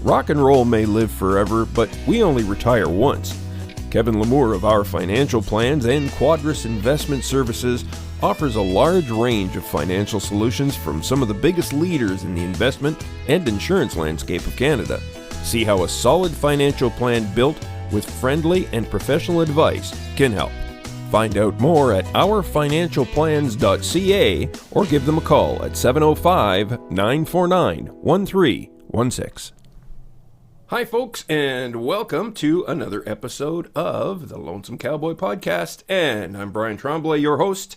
Rock and roll may live forever, but we only retire once. Kevin Lamour of Our Financial Plans and Quadris Investment Services offers a large range of financial solutions from some of the biggest leaders in the investment and insurance landscape of Canada. See how a solid financial plan built with friendly and professional advice can help. Find out more at ourfinancialplans.ca or give them a call at 705-949-1316. Hi, folks, and welcome to another episode of the Lonesome Cowboy Podcast. And I'm Brian Tremblay, your host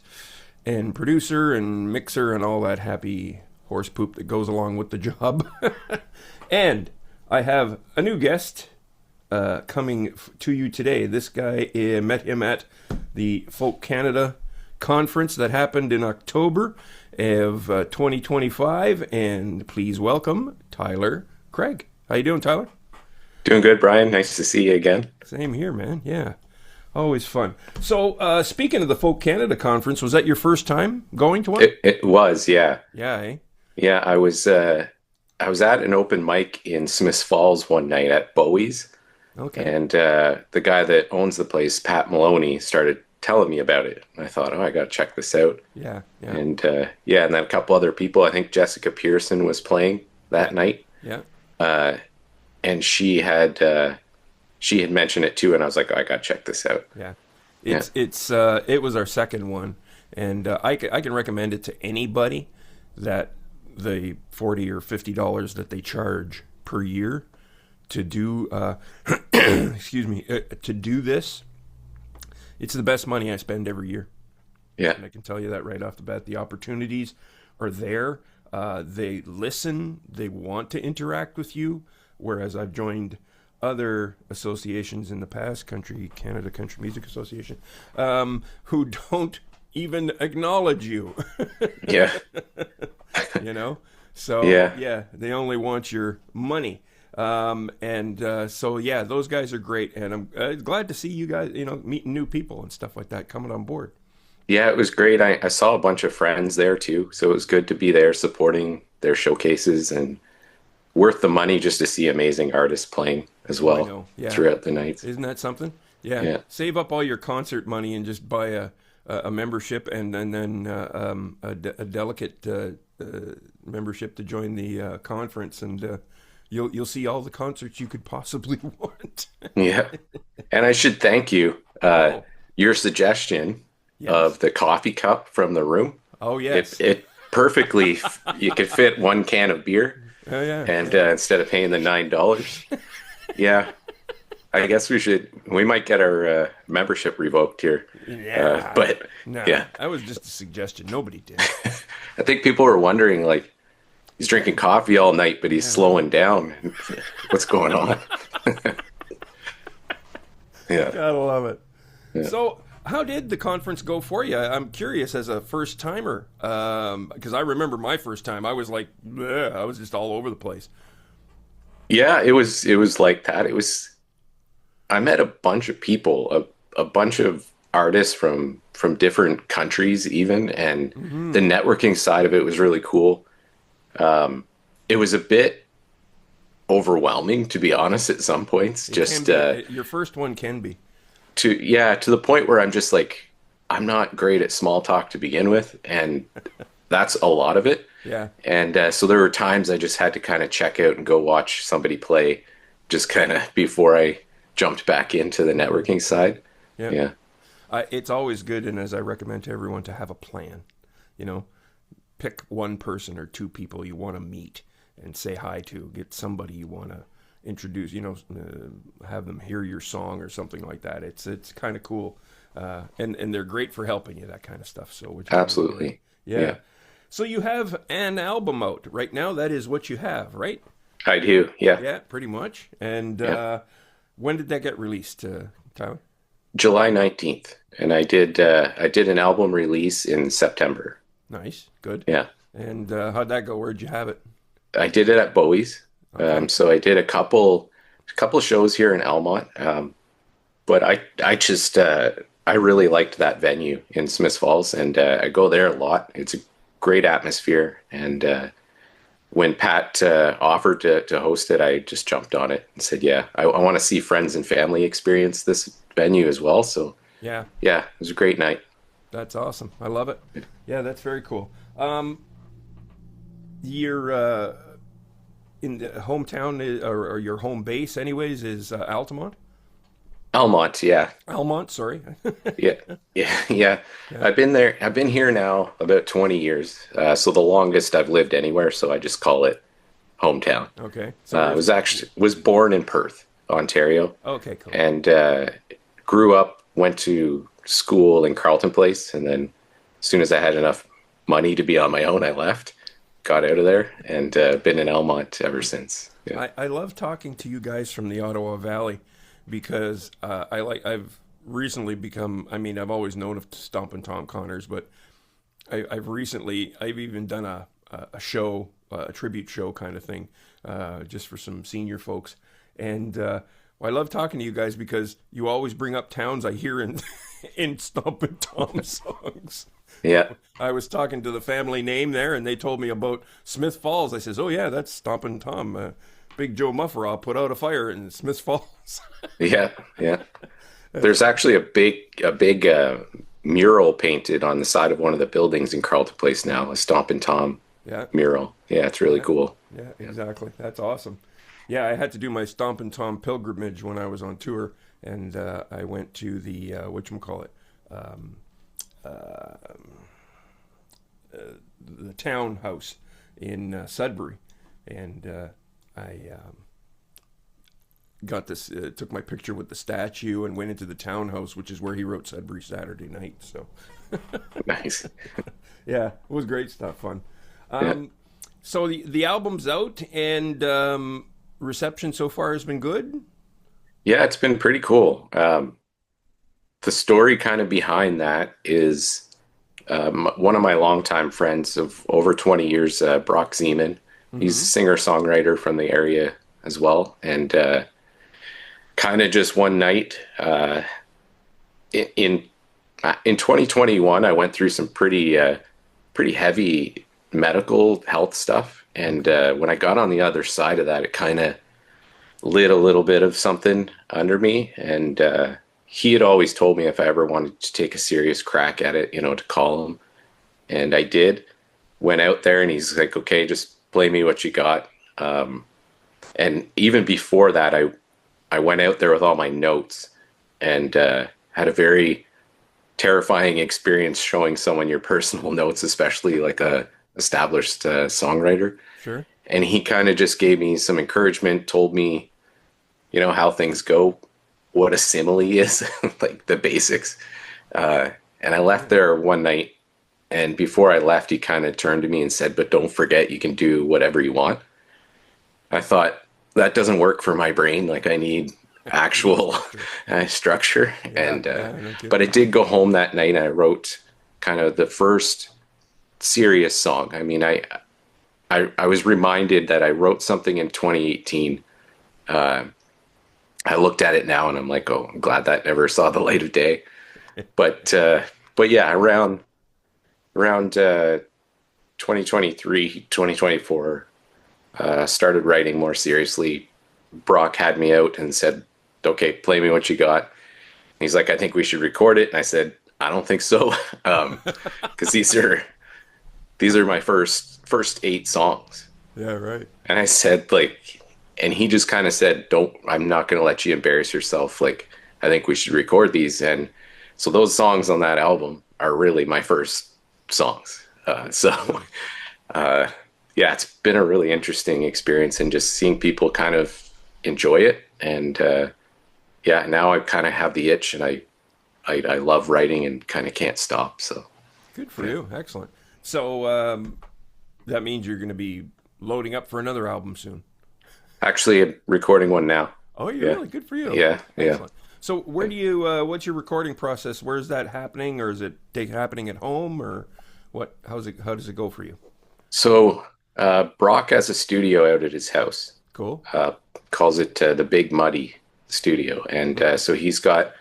and producer and mixer and all that happy horse poop that goes along with the job. And I have a new guest coming to you today. This guy, met him at the Folk Canada conference that happened in October of 2025. And please welcome Tyler Craig. How you doing, Tyler? Doing good, Brian. Nice to see you again. Same here, man. Yeah. Always fun. So, speaking of the Folk Canada conference, was that your first time going to one? It was, yeah. Yeah, eh? Yeah, I was at an open mic in Smiths Falls one night at Bowie's. Okay. And the guy that owns the place, Pat Maloney, started telling me about it. And I thought, I got to check this out. Yeah, yeah. And and then a couple other people. I think Jessica Pearson was playing that night. Yeah. And she had mentioned it too, and I was like, I got to check this out. Yeah. It was our second one, and I can recommend it to anybody that the $40 or $50 that they charge per year to do to do this. It's the best money I spend every year. Yeah. And I can tell you that right off the bat. The opportunities are there. They listen. They want to interact with you. Whereas I've joined other associations in the past, Canada Country Music Association, who don't even acknowledge you. Yeah. So yeah, they only want your money. So those guys are great, and I'm glad to see you guys, meeting new people and stuff like that coming on board. Yeah, it was great. I saw a bunch of friends there too, so it was good to be there supporting their showcases, and worth the money just to see amazing artists playing as well throughout the nights. Isn't that something? Yeah. Save up all your concert money and just buy a membership and then a delegate membership to join the conference, and you'll see all the concerts you could possibly want. Yeah, and I should thank you. Your suggestion of the coffee cup from the room. Oh yes, it perfectly. You could fit one can of beer. Oh yeah, and instead of paying the $9, yeah, I guess we might get our membership revoked here. Yeah, yeah, that was just a suggestion. Nobody did. I think people were wondering, like, he's drinking coffee all night, but he's slowing down. What's going on? Yeah, gotta love it. Yeah. So, how did the conference go for you? I'm curious as a first timer, because I remember my first time. I was like, bleh, I was just all over the place. Yeah, it was like that. I met a bunch of people, a bunch of artists from different countries even, and the networking side of it was really cool. It was a bit overwhelming, to be honest, at some points. Your first one can be. To the point where I'm just like, I'm not great at small talk to begin with, and that's a lot of it. Yeah. And so there were times I just had to kind of check out and go watch somebody play, just kind of before I jumped back into the networking side. Yeah. It's always good, and as I recommend to everyone, to have a plan. Pick one person or two people you want to meet and say hi to. Get somebody you want to introduce, have them hear your song or something like that. It's kind of cool, and they're great for helping you, that kind of stuff. So absolutely, yeah. So you have an album out right now. That is what you have, right? I do. Yeah. Yeah, pretty much. And when did that get released, Tyler? July 19th, and I did an album release in September. Nice, good. Yeah. And how'd that go? Where'd you have it? I did it at Bowie's. Okay. So I did a couple shows here in Almont, but I really liked that venue in Smiths Falls, and I go there a lot. It's a great atmosphere, and when Pat offered to host it, I just jumped on it and said, yeah, I want to see friends and family experience this venue as well. So Yeah, yeah, it was a great night. that's awesome. I love it. Yeah, that's very cool. Your in the hometown or your home base, anyways, is Altamont. Almont, yeah. Almont, sorry. Yeah, yeah, yeah. Yeah. I've been there. I've been here now about 20 years. So the longest I've lived anywhere. So I just call it hometown. Okay. So I was born in Perth, Ontario, okay, cool. and grew up. Went to school in Carleton Place, and then as soon as I had enough money to be on my own, I left, got out of there, and been in Almont ever since. Yeah. I love talking to you guys from the Ottawa Valley because I've recently become. I mean, I've always known of Stompin' Tom Connors, but I've even done a show, a tribute show kind of thing, just for some senior folks. And I love talking to you guys because you always bring up towns I hear in in Stompin' Tom songs. Yeah. I was talking to the family name there, and they told me about Smith Falls. I says, "Oh yeah, that's Stompin' Tom. Big Joe Mufferall put out a fire in Smith Falls." Yeah, yeah. There's actually a big mural painted on the side of one of the buildings in Carleton Place now, a Stompin' Tom Yeah, mural. Yeah, it's really yeah, cool. yeah, exactly. That's awesome. Yeah, I had to do my Stompin' Tom pilgrimage when I was on tour, and I went to the whatchamacallit, um, uh, the townhouse in Sudbury, and I got this. Took my picture with the statue and went into the townhouse, which is where he wrote Sudbury Saturday Night. So, Nice. yeah, it was great stuff. Fun. Yeah. So the album's out, and reception so far has been good. Yeah, it's been pretty cool. The story kind of behind that is one of my longtime friends of over 20 years, Brock Zeman. He's a Mm-hmm. singer-songwriter from the area as well. And kind of just one night in in 2021, I went through some pretty heavy medical health stuff. And Okay. when I got on the other side of that, it kind of lit a little bit of something under me. And he had always told me if I ever wanted to take a serious crack at it, to call him. And I did. Went out there and he's like, okay, just play me what you got. And even before that, I went out there with all my notes and had a very terrifying experience showing someone your personal notes, especially like a established songwriter. Sure. And he kind of just gave me some encouragement, told me, how things go, what a simile is, like the basics. And I left there one night, and before I left, he kind of turned to me and said, "But don't forget, you can do whatever you want." I thought that doesn't work for my brain. Like I need actual structure. Yeah, And yeah, no but I kidding. did go home that night and I wrote kind of the first serious song. I mean, I was reminded that I wrote something in 2018. I looked at it now and I'm like, oh, I'm glad that never saw the light of day. But yeah, around 2023, 2024, started writing more seriously. Brock had me out and said, okay, play me what you got. He's like, I think we should record it. And I said, I don't think so. Because these are my first 8 songs. Yeah, right. And I said, like, and he just kind of said, I'm not going to let you embarrass yourself. Like, I think we should record these. And so those songs on that album are really my first songs. Uh, yeah, it's been a really interesting experience and just seeing people kind of enjoy it. And yeah, now I kind of have the itch and I love writing and kind of can't stop. So Good for yeah. you. Excellent. So that means you're going to be loading up for another album soon. Actually, I'm recording one now. Oh, you Yeah. really? Good for you. Yeah. Yeah. Excellent. So where do you? What's your recording process? Where's that happening, or is it happening at home, or what? How's it? How does it go for you? So Brock has a studio out at his house. Cool. Calls it the Big Muddy Studio, and so he's got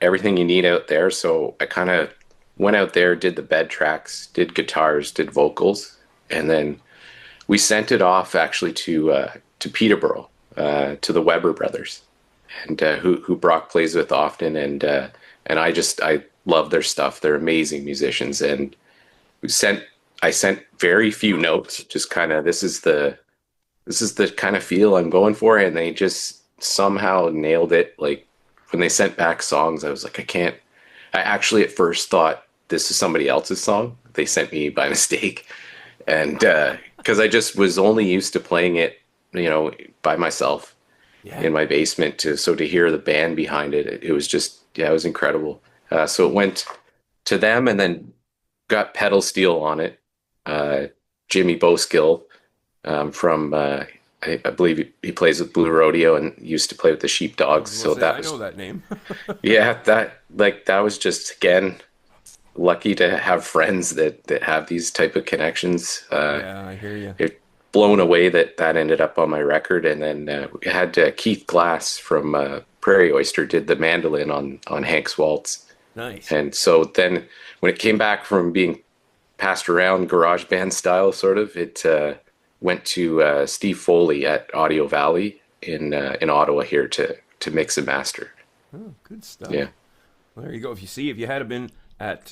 everything you need out there. So I kind of went out there, did the bed tracks, did guitars, did vocals, and then we sent it off actually to Peterborough, to the Weber brothers, and who Brock plays with often, and I love their stuff. They're amazing musicians, and we sent I sent very few notes, just kind of this is the kind of feel I'm going for, and they just somehow nailed it. Like when they sent back songs, I was like, I can't. I actually at first thought this is somebody else's song. They sent me by mistake, and because I just was only used to playing it, by myself Yeah. in my basement. To hear the band behind it, it was just yeah, it was incredible. So it went to them, and then got pedal steel on it. Uh, Jimmy Boskill from I believe he plays with Blue Rodeo and used to play with the I Sheepdogs. was going to So say, that I was know that name. yeah, that was just again lucky to have friends that have these type of connections. Yeah, I hear you. It blown away that ended up on my record, and then we had Keith Glass from Prairie Oyster did the mandolin on Hank's Waltz, Nice. and so then when it came back from being passed around garage band style, sort of, it went to Steve Foley at Audio Valley in Ottawa here to mix and master. Oh, good stuff. Yeah. Well, there you go. If you had been at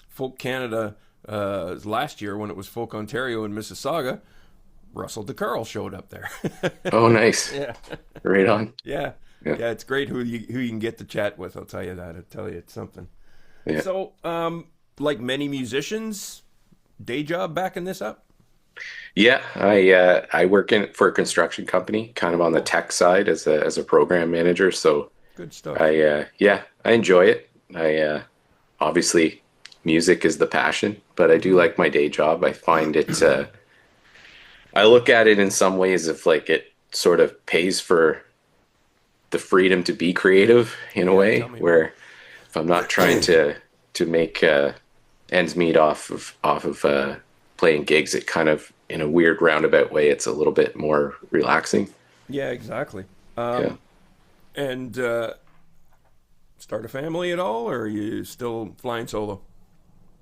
Folk Canada last year when it was Folk Ontario in Mississauga, Russell DeCarl showed up there. Oh, nice. Yeah, Right on. yeah, Yeah. yeah. It's great who you can get to chat with. I'll tell you that. I'll tell you it's something. Yeah. So, like many musicians, day job backing this up. Yeah, I work in for a construction company, kind of on the tech side as a program manager. So Good stuff. I enjoy it. Obviously music is the passion, but I do like my day job. I find it. I look at it in some ways if like it sort of pays for the freedom to be creative in a way, tell me where if I'm not trying to make ends meet off of playing gigs, it kind of in a weird roundabout way, it's a little bit more relaxing. Yeah, exactly. Yeah. And start a family at all, or are you still flying solo?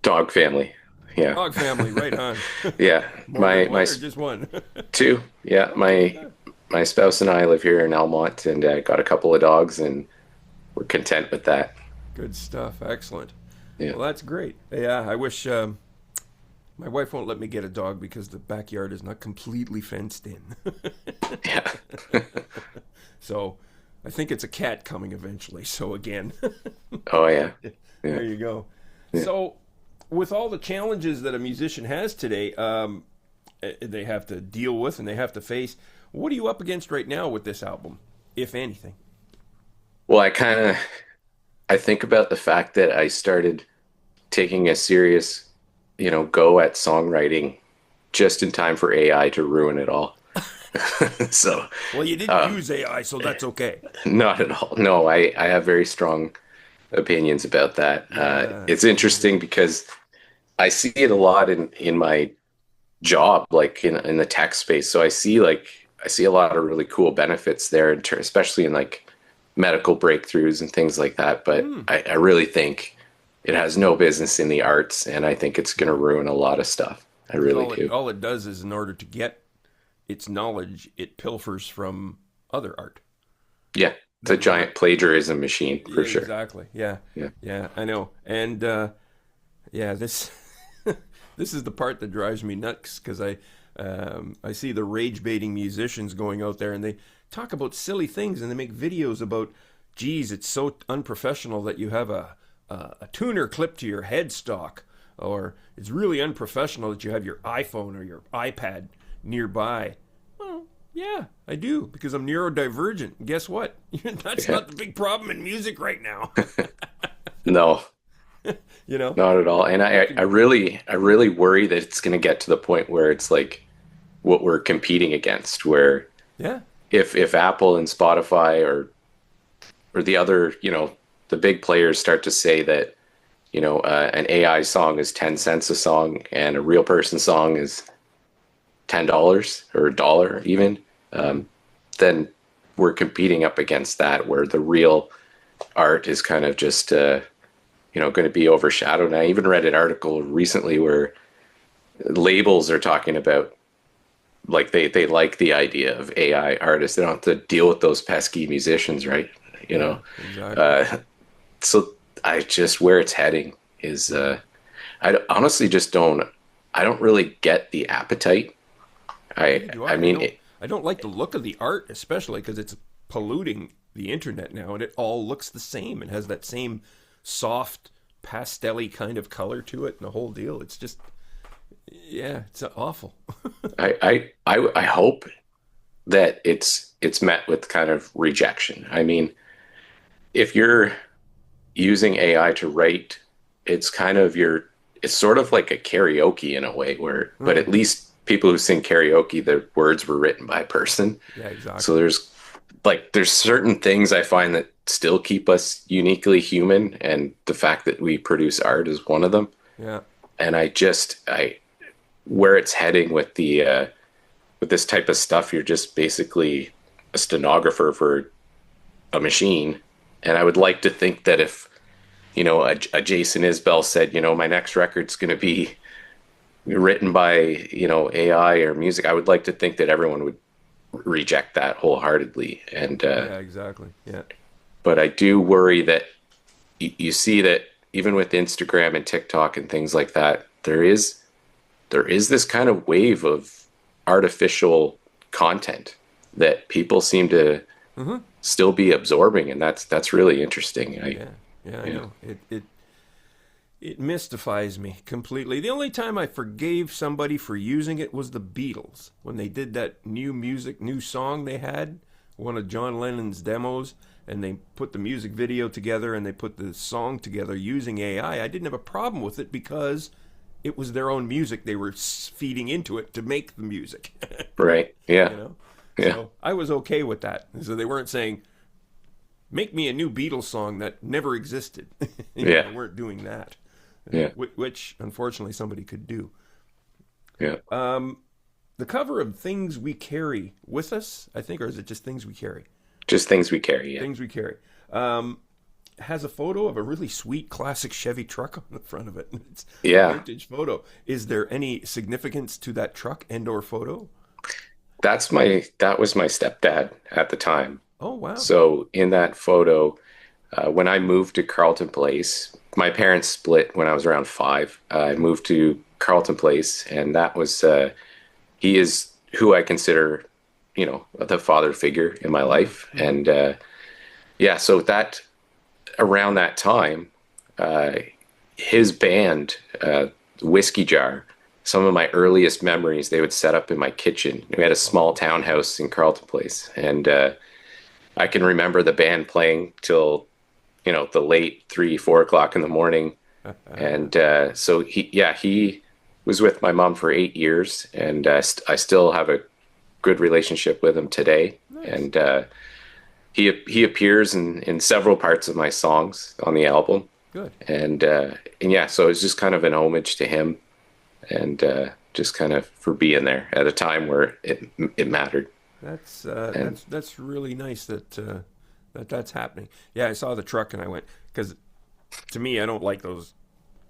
Dog family. Yeah. Dog family, right on. Yeah. More My than one or just one? two. Yeah. My spouse and I live here in Elmont, and got a couple of dogs, and we're content with that. Good stuff. Excellent. Yeah. Well, that's great. Yeah, I wish my wife won't let me get a dog because the backyard is not completely fenced in. Yeah. So I think it's a cat coming eventually. So again, Oh yeah. there you go. So with all the challenges that a musician has today, they have to deal with and they have to face. What are you up against right now with this album, if anything? Well, I think about the fact that I started taking a serious, go at songwriting just in time for AI to ruin it all. So, Well, you didn't use AI, so that's okay. not at all. No, I have very strong opinions about that. It's interesting because I see it a lot in my job, like in the tech space. So I see a lot of really cool benefits there, especially in like medical breakthroughs and things like that. But I really think it has no business in the arts, and I think it's going to ruin a lot of stuff. I really do. All it does is, in order to get its knowledge, it pilfers from other art. Yeah, it's a giant plagiarism machine for Yeah, sure. exactly. Yeah. Yeah. Yeah, I know. And yeah, this this is the part that drives me nuts because I see the rage baiting musicians going out there and they talk about silly things and they make videos about, geez, it's so unprofessional that you have a tuner clipped to your headstock, or it's really unprofessional that you have your iPhone or your iPad nearby. Well, yeah, I do, because I'm neurodivergent. And guess what? That's not the big problem in music right now. No, You know? not at all. And I really worry that it's going to get to the point where it's like what we're competing against, where Yeah. if Apple and Spotify or the other, the big players start to say that, an AI song is 10 cents a song and a real person song is $10 or a dollar even, then we're competing up against that, where the real art is kind of just, going to be overshadowed. And I even read an article recently where labels are talking about like they like the idea of AI artists. They don't have to deal with those pesky musicians, right? You Yeah, know, exactly. uh, so I just where it's heading is honestly just don't. I don't really get the appetite. Neither do I I. mean, it, I don't like the look of the art, especially because it's polluting the internet now, and it all looks the same and has that same soft, pastel-y kind of color to it, and the whole deal. It's just, yeah, it's awful. I hope that it's met with kind of rejection. I mean, if you're using AI to write, it's kind of it's sort of like a karaoke in a way where, but at Hmm. least people who sing karaoke, the words were written by a person. Yeah, So exactly. there's certain things I find that still keep us uniquely human, and the fact that we produce art is one of them. Yeah. And I where it's heading with this type of stuff, you're just basically a stenographer for a machine. And I would like to think that if, a Jason Isbell said, my next record's going to be written by, AI or music, I would like to think that everyone would reject that wholeheartedly. Yeah, exactly. Yeah. But I do worry that you see that even with Instagram and TikTok and things like that, there is this kind of wave of artificial content that people seem to Hmm. still be absorbing, and that's really interesting. Yeah. Yeah, I Yeah, know. It mystifies me completely. The only time I forgave somebody for using it was the Beatles when they did that new song they had, one of John Lennon's demos, and they put the music video together and they put the song together using AI. I didn't have a problem with it because it was their own music they were feeding into it to make the music. right. you Yeah, know? yeah, So I was okay with that. So they weren't saying, make me a new Beatles song that never existed. yeah, They weren't doing that, yeah, which unfortunately somebody could do. yeah. The cover of Things We Carry With Us, I think, or is it just Things We Carry? Just things we carry. Yeah, Things We Carry. Um, has a photo of a really sweet classic Chevy truck on the front of it. It's a yeah. vintage photo. Is there any significance to that truck and or photo? That was my stepdad at the time. Oh, wow. So in that photo, when I moved to Carleton Place, my parents split when I was around 5. I moved to Carleton Place, and that was he is who I consider, the father figure in my Mm-hmm, life. mm-hmm. And yeah, so that around that time, uh, his band, Whiskey Jar, some of my earliest memories, they would set up in my kitchen. We had a small Oh, townhouse in Carleton Place, and I can remember the band playing till the late 3, 4 o'clock in the morning. And so he was with my mom for 8 years, and I still have a good relationship with him today. nice. And he appears in several parts of my songs on the album, Good. and yeah, so it's just kind of an homage to him, and just kind of for being there at a time where it mattered. And That's really nice that's happening. Yeah, I saw the truck and I went because to me I don't like those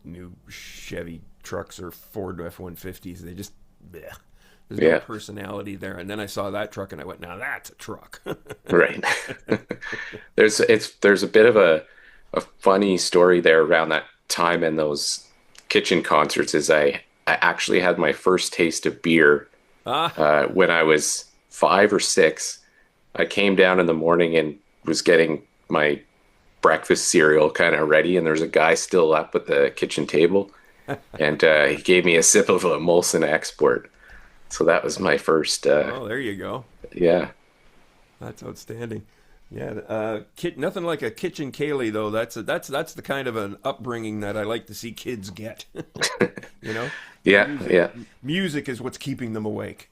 new Chevy trucks or Ford F-150s. They just bleh. There's no yeah, personality there. And then I saw that truck and I went, now that's a truck. right. There's a bit of a funny story there around that time in those kitchen concerts. Is I actually had my first taste of beer Ah, when I was 5 or 6. I came down in the morning and was getting my breakfast cereal kind of ready, and there was a guy still up at the kitchen table, and he gave me a sip of a Molson Export. So that was my first, oh, there you go. yeah, That's outstanding. Yeah, nothing like a kitchen Kaylee though. That's the kind of an upbringing that I like to see kids get. You know, yeah, music yeah, music is what's keeping them awake.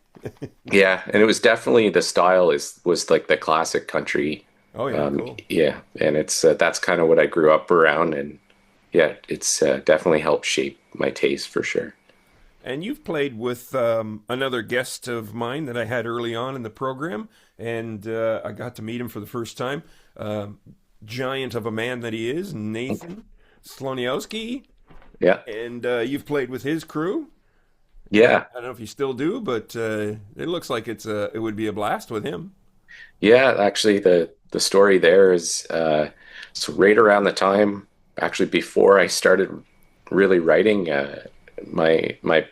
yeah. And it was definitely the style was like the classic country. Oh yeah, cool. Yeah, and it's that's kind of what I grew up around, and yeah, it's definitely helped shape my taste for sure. And you've played with another guest of mine that I had early on in the program, and I got to meet him for the first time. Giant of a man that he is, Nathan Sloniowski, Yeah. and you've played with his crew. Yeah. I don't know if you still do, but it looks like it would be a blast with him. Yeah, actually the story there is so right around the time actually before I started really writing my my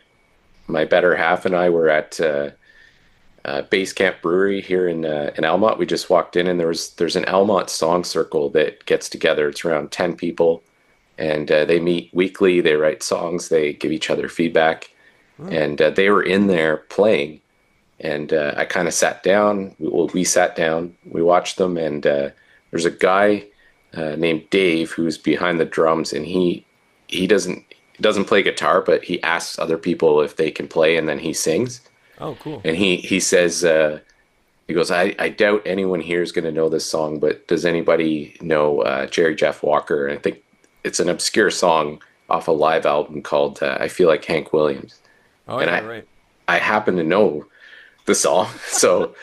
my better half and I were at Base Camp Brewery here in Almont. We just walked in and there's an Almont song circle that gets together. It's around 10 people and they meet weekly, they write songs, they give each other feedback Oh, and they were in there playing. And I kind of sat down. We sat down. We watched them, and there's a guy named Dave who's behind the drums, and he doesn't play guitar, but he asks other people if they can play, and then he sings. oh, cool. And he says he goes, I doubt anyone here is going to know this song, but does anybody know Jerry Jeff Walker? And I think it's an obscure song off a live album called I Feel Like Hank Williams. Oh And yeah, I right. I happen to know the song. So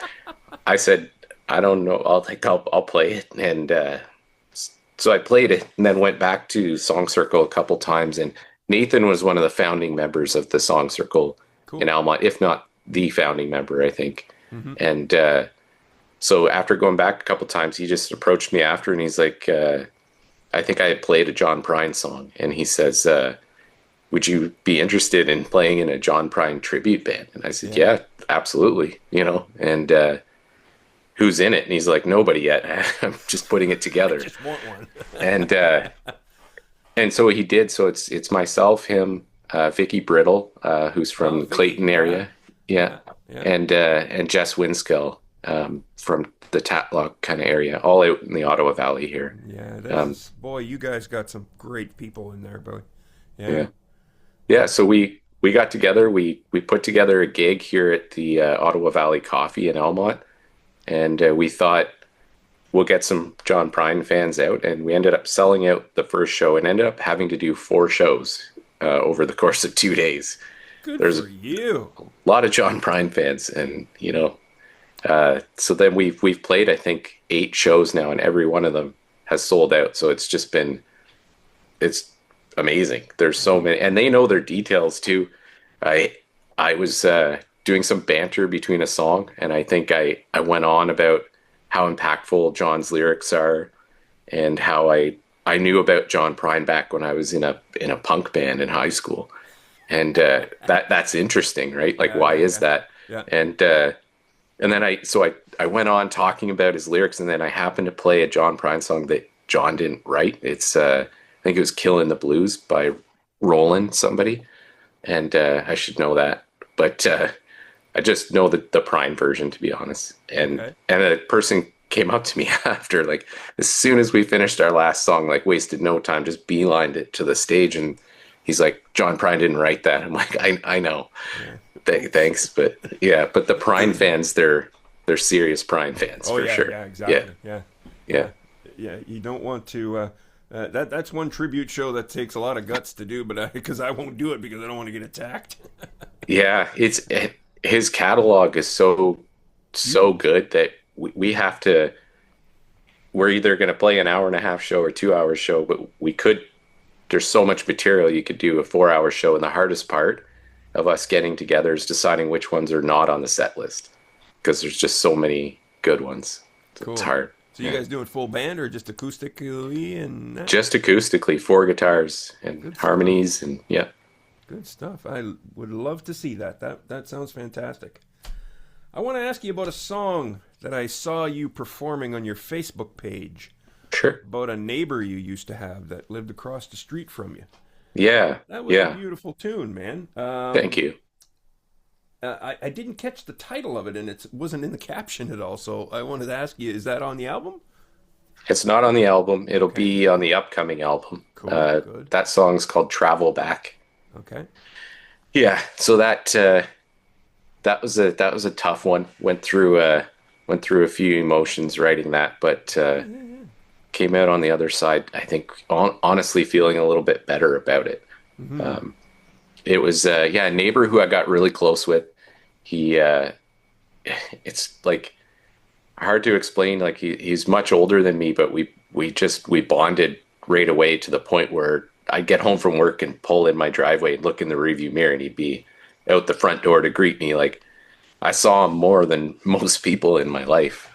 I said, I don't know. I'll play it. And so I played it and then went back to Song Circle a couple times. And Nathan was one of the founding members of the Song Circle in Cool. Almont, if not the founding member, I think. Hmm. And so after going back a couple times, he just approached me after and he's like, I think I had played a John Prine song. And he says, would you be interested in playing in a John Prine tribute band? And I said, Yeah. yeah, absolutely, and who's in it? And he's like, nobody yet. I'm just putting it I together. just want one. And so he did. So it's myself, him, Vicky Brittle, who's Oh, from Vicky. Clayton Yeah. area. Yeah. Yeah. Yeah. And Jess Winskill, from the Tatlock kind of area, all out in the Ottawa Valley here. Yeah. This Um, is boy. You guys got some great people in there, boy. Yeah. yeah. Yeah, so we got together. We put together a gig here at the Ottawa Valley Coffee in Elmont, and we thought we'll get some John Prine fans out, and we ended up selling out the first show and ended up having to do four shows over the course of 2 days. Good There's a for you. lot of John Prine fans, and so then we've played I think 8 shows now, and every one of them has sold out. So it's amazing. There's so many, and they know their details too. I I was doing some banter between a song, and I think I went on about how impactful John's lyrics are, and how I knew about John Prine back when I was in a punk band in high school, and that's interesting, right? Like, Yeah. why Yeah. is Yeah. that? Yeah. And then I went on talking about his lyrics, and then I happened to play a John Prine song that John didn't write. It's I think it was "Killing the Blues" by Roland somebody, and I should know that, but I just know the Prine version, to be honest. Okay. And a person came up to me after, like, as soon as we finished our last song, like, wasted no time, just beelined it to the stage, and he's like, John Prine didn't write that. I'm like, I know. Yeah. Thanks, but yeah, but the Prine fans, they're serious Prine fans Oh for yeah. sure. Yeah. Yeah, Exactly. Yeah. yeah, Yeah. You don't want to. That's one tribute show that takes a lot of guts to do, but because I won't do it because I don't want to get attacked. yeah. His catalog is so Huge. good that we have to. We're either going to play an hour and a half show or 2 hour show, but we could. There's so much material you could do a 4 hour show, and the hardest part of us getting together is deciding which ones are not on the set list because there's just so many good ones. It's Cool. hard. So you Yeah. guys doing full band or just acoustically and that? Just acoustically, 4 guitars and Good stuff. harmonies, and yeah. Good stuff. I would love to see that. That sounds fantastic. I want to ask you about a song that I saw you performing on your Facebook page Sure. about a neighbor you used to have that lived across the street from you. Yeah. That was a Yeah. beautiful tune, man. Thank you. I didn't catch the title of it, and it wasn't in the caption at all. So I wanted to ask you: is that on the album? It's not on the album. It'll Okay, be on the upcoming album. cool, good. That song's called Travel Back. Okay, Yeah. So that was a tough one. Went through a few emotions writing that, but yeah, yeah, yeah. came out on the other side, I think, honestly feeling a little bit better about it. Hmm. Um, it was yeah, a neighbor who I got really close with. He it's like hard to explain. Like he's much older than me, but we bonded right away to the point where I'd get home from work and pull in my driveway and look in the rearview mirror, and he'd be out the front door to greet me. Like I saw him more than most people in my life.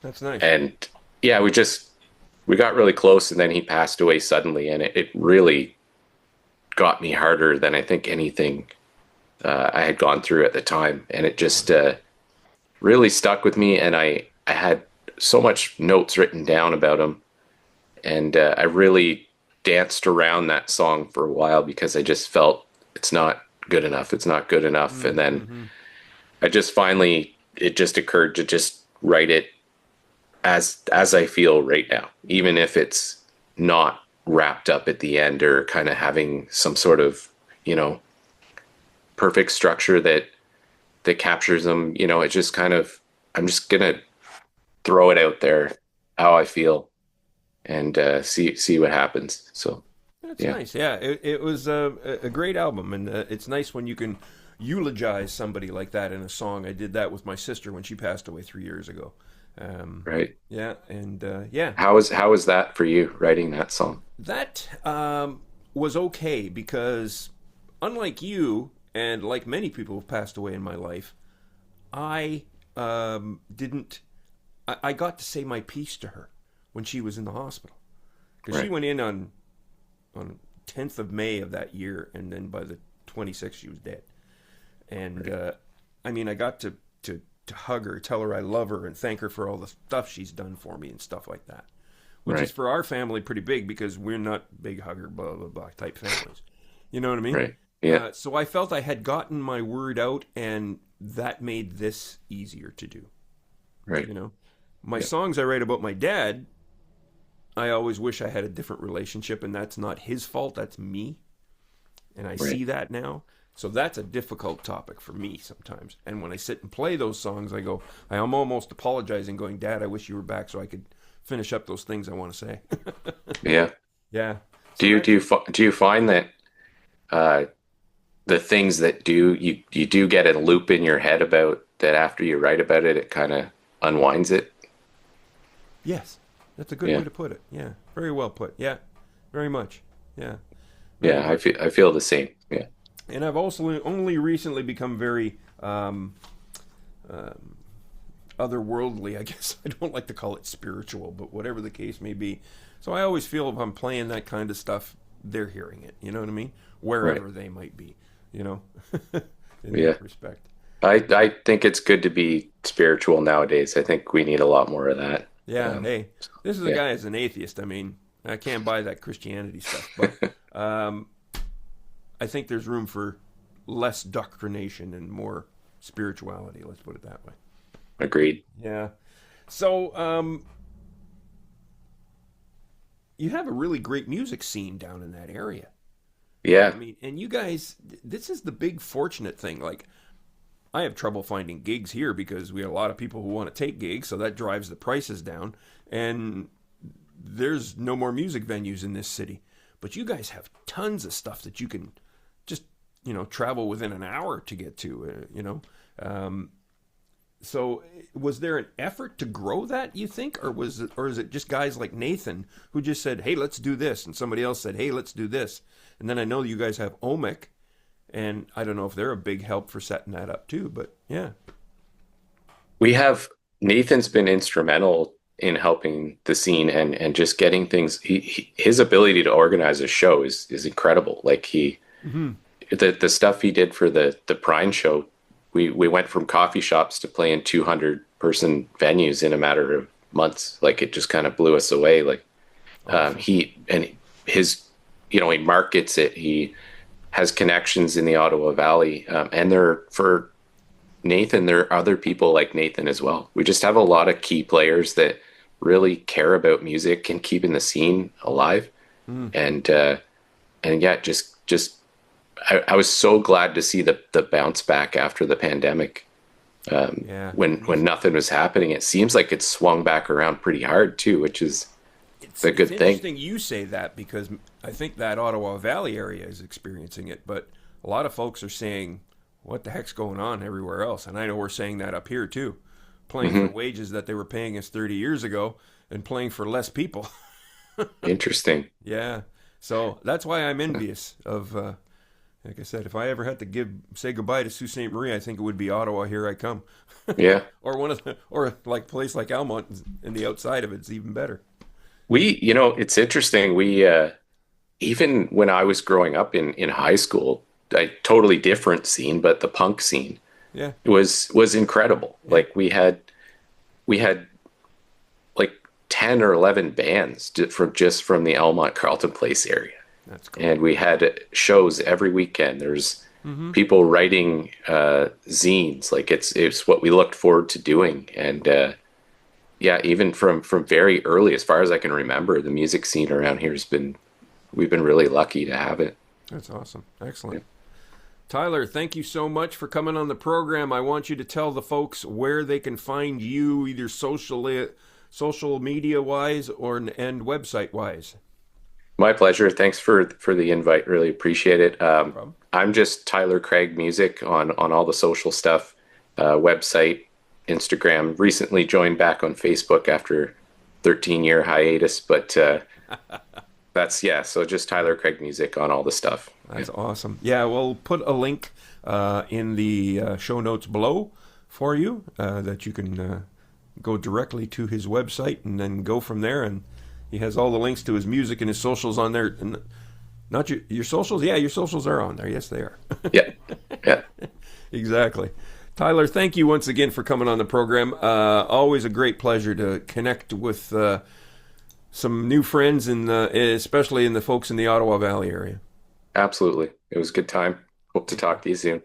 That's nice. And yeah, we got really close, and then he passed away suddenly, and it really got me harder than I think anything I had gone through at the time, and it just really stuck with me. And I had so much notes written down about him, and I really danced around that song for a while because I just felt it's not good enough. It's not good enough. And then Mm-hmm. I just finally, it just occurred to just write it as I feel right now, even if it's not wrapped up at the end or kind of having some sort of, you know, perfect structure that captures them. You know, it just kind of, I'm just gonna throw it out there how I feel and see what happens. So That's yeah, nice. Yeah, it was a great album, and it's nice when you can eulogize somebody like that in a song. I did that with my sister when she passed away 3 years ago. Um, right. yeah, and yeah, How was that for you writing that song? that was okay because, unlike you and like many people who've passed away in my life, I didn't. I got to say my piece to her when she was in the hospital because she Right, went in on 10th of May of that year, and then by the 26th she was dead. And right, I mean, I got to hug her, tell her I love her, and thank her for all the stuff she's done for me and stuff like that. Which is right, for our family pretty big because we're not big hugger blah blah blah type families. You know what I mean? right. Yeah, So I felt I had gotten my word out, and that made this easier to do. right. You know, my Yeah, songs I write about my dad, I always wish I had a different relationship, and that's not his fault. That's me, and I right. see that now. So that's a difficult topic for me sometimes. And when I sit and play those songs, I am almost apologizing, going, "Dad, I wish you were back so I could finish up those things I want to say." Yeah. Yeah. Do So you that's do you find that uh, the things that you do get a loop in your head about that after you write about it, it kind of unwinds it? yes, that's a good way Yeah, to put it. Yeah, very well put. Yeah, very much. Yeah, very yeah. I much. feel the same. Yeah, And I've also only recently become very otherworldly. I guess I don't like to call it spiritual, but whatever the case may be. So I always feel if I'm playing that kind of stuff, they're hearing it. You know what I mean? right. Wherever they might be. You know, in Yeah. that respect. I think it's good to be spiritual nowadays. I think we need a lot more of that. Yeah. Um, Hey, this is a yeah. guy as an atheist. I mean, I can't buy that Christianity stuff, but um, I think there's room for less doctrination and more spirituality. Let's put it that way. Agreed. Yeah. So, you have a really great music scene down in that area. I Yeah. mean, and you guys, this is the big fortunate thing. Like, I have trouble finding gigs here because we have a lot of people who want to take gigs, so that drives the prices down. And there's no more music venues in this city. But you guys have tons of stuff that you can just, travel within an hour to get to, Um, So, was there an effort to grow that? You think, or is it just guys like Nathan who just said, "Hey, let's do this," and somebody else said, "Hey, let's do this," and then I know you guys have Omic, and I don't know if they're a big help for setting that up too, but yeah, We have Nathan's been instrumental in helping the scene and just getting things. His ability to organize a show is incredible. Like hmm the stuff he did for the Prime show, we went from coffee shops to playing 200-person venues in a matter of months. Like it just kind of blew us away. Like awesome. he and his, he markets it. He has connections in the Ottawa Valley, and there for Nathan, there are other people like Nathan as well. We just have a lot of key players that really care about music and keeping the scene alive. Mm, And yeah, just I was so glad to see the bounce back after the pandemic. yeah, When nothing was happening, it seems like it's swung back around pretty hard too, which is it's the it's good thing. interesting you say that because I think that Ottawa Valley area is experiencing it, but a lot of folks are saying, "What the heck's going on everywhere else?" And I know we're saying that up here too, playing for Hmm. wages that they were paying us 30 years ago and playing for less people. Interesting. Yeah. So that's why I'm envious of Like I said, if I ever had to say goodbye to Sault Ste. Marie, I think it would be Ottawa. Here I come. Yeah. Or like place like Almont, and the outside of it's even better. It's interesting. Even when I was growing up in high school, a totally different scene, but the punk scene Yeah, was incredible. yeah, Like we had like 10 or 11 bands from the Elmont Carleton Place area. that's cool. And we had shows every weekend. There's Mm-hmm. people writing zines. Like it's what we looked forward to doing. And yeah, even from very early, as far as I can remember, the music scene around here we've been really lucky to have it. That's awesome. Yeah. Excellent. Tyler, thank you so much for coming on the program. I want you to tell the folks where they can find you, either social media wise and website wise. My pleasure. Thanks for the invite. Really appreciate it. No problem. I'm just Tyler Craig Music on all the social stuff, website, Instagram. Recently joined back on Facebook after 13-year hiatus, but that's yeah. So just Tyler Craig Music on all the stuff. That's awesome. Yeah, we'll put a link in the show notes below for you that you can go directly to his website and then go from there. And he has all the links to his music and his socials on there. And not your socials? Yeah, your socials are on there. Yes, they are. Yeah, yeah. Exactly. Tyler, thank you once again for coming on the program. Always a great pleasure to connect with some new friends, and especially in the folks in the Ottawa Valley area. Absolutely. It was a good time. Hope to talk to you soon.